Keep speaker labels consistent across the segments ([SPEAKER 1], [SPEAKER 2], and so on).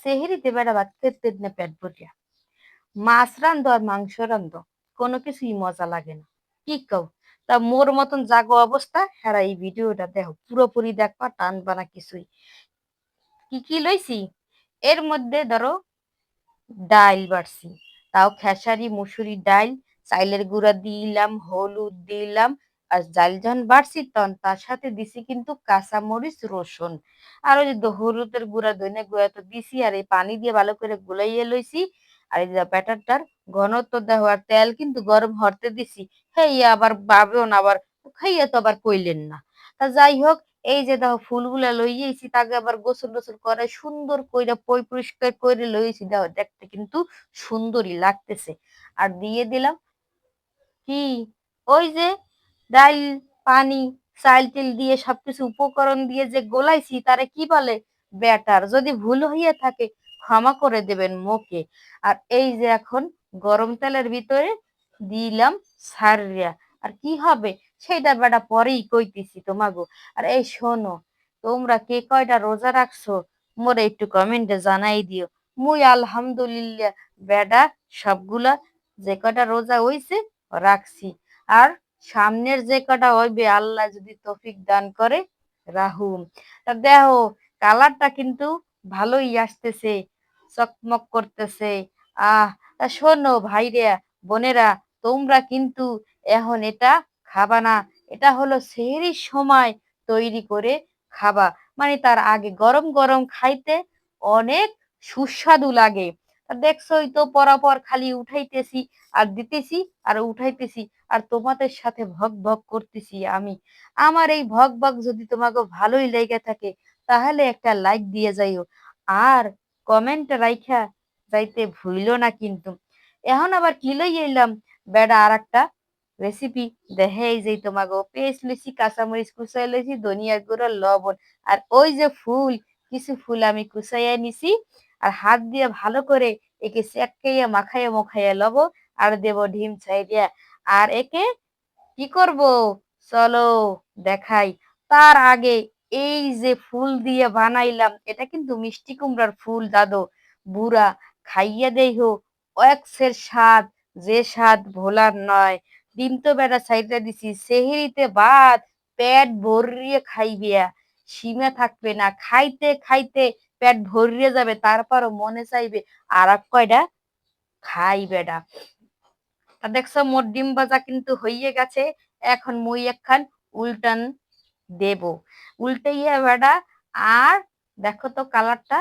[SPEAKER 1] সেহরিতে বেড়া ভাত খেতে না পেট ভরিয়া। মাছ রান্ধো আর মাংস রান্ধো, কোনো কিছুই মজা লাগে না। কি কও? তা মোর মতন জাগো অবস্থা হেরা এই ভিডিওটা দেখো, পুরোপুরি দেখবা, টানবা না কিছুই। কি কি লইছি এর মধ্যে? ধরো ডাইল বাড়ছি, তাও খেসারি মুসুরি ডাইল। চাইলের গুঁড়া দিলাম, হলুদ দিলাম। আর ডাইল যখন বাড়ছি তখন তার সাথে দিছি কিন্তু কাঁচামরিচ, রসুন। আর ওই যে হলুদের গুঁড়া, ধনে গুঁড়া তো দিছি, আর এই পানি দিয়ে ভালো করে গুলাইয়ে লইছি। আর এই যে ব্যাটারটার ঘনত্ব দেখো, আর তেল কিন্তু গরম হতে দিছি। হেই আবার ভাবেও না আবার, খাইয়া তো আবার কইলেন না। তা যাই হোক, এই যে দেখো ফুলগুলা লইয়েছি, তাকে আবার গোসল টোসল করে সুন্দর কইরা পরিষ্কার করে লইয়েছি, দেখো দেখতে কিন্তু সুন্দরই লাগতেছে। আর দিয়ে দিলাম কি, ওই যে ডাইল, পানি, চাল টিল দিয়ে সবকিছু উপকরণ দিয়ে যে গোলাইছি তারে কি বলে? ব্যাটার। যদি ভুল হইয়া থাকে ক্ষমা করে দেবেন মোকে। আর এই যে এখন গরম তেলের ভিতরে দিলাম সারিয়া। আর কি হবে সেটা বেটা পরেই কইতেছি তোমাগো। আর এই শোনো, তোমরা কে কয়টা রোজা রাখছো মোরে একটু কমেন্টে জানাই দিও। মুই আলহামদুলিল্লাহ বেটা সবগুলা যে কয়টা রোজা হইছে রাখছি। আর সামনের যে কটা হইবে আল্লাহ যদি তৌফিক দান করে রাহুম। তা দেখো কালারটা কিন্তু ভালোই আসতেছে, চকমক করতেছে। আহ তা শোনো ভাইরা, বোনেরা, তোমরা কিন্তু এখন এটা খাবা না। এটা হলো সেহরির সময় তৈরি করে খাবা, মানে তার আগে গরম গরম খাইতে অনেক সুস্বাদু লাগে। তা দেখছোই তো, পরাপর খালি উঠাইতেছি আর দিতেছি আর উঠাইতেছি, আর তোমাদের সাথে ভগ ভগ করতেছি আমি। আমার এই ভগ ভগ যদি তোমাকে ভালোই লেগে থাকে তাহলে একটা লাইক দিয়ে যাইও, আর কমেন্ট রাইখা যাইতে ভুইলো না কিন্তু। এখন আবার কি লই এলাম বেড়া, আর একটা রেসিপি দেখে। এই যে তোমাকে পেস্ট লইছি, কাঁচামরিচ কুচাই লইছি, ধনিয়ার গুঁড়ো, লবণ। আর ওই যে ফুল, কিছু ফুল আমি কুচাইয়া নিছি। আর হাত দিয়ে ভালো করে একে চেটকাইয়া মাখাইয়া মাখাইয়া লব। আর দেব ডিম ছাইড়িয়া। আর একে কি করব চলো দেখাই। তার আগে এই যে ফুল দিয়ে বানাইলাম, এটা কিন্তু মিষ্টি কুমড়ার ফুল দাদো, বুড়া। খাইয়া দেইহো এক্সের স্বাদ, যে স্বাদ ভোলার নয়। ডিম তো বেটা সাইডে দিছি, সেহরিতে ভাত পেট ভরিয়ে খাইবিয়া, সীমা থাকবে না। খাইতে খাইতে পেট ভরিয়ে যাবে, তারপরও মনে চাইবে আর এক কয়টা খাই বেডা। তা দেখছো মোর ডিম ভাজা কিন্তু হইয়ে গেছে। এখন মুই একখান উল্টান দেব, উল্টাইয়া বেডা। আর দেখো তো কালারটা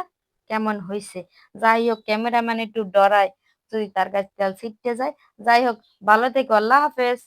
[SPEAKER 1] কেমন হইছে। যাই হোক, ক্যামেরাম্যান একটু ডরায় যদি তার কাছে তেল ছিটতে যায়। যাই হোক, ভালো থেকো, আল্লাহ হাফেজ।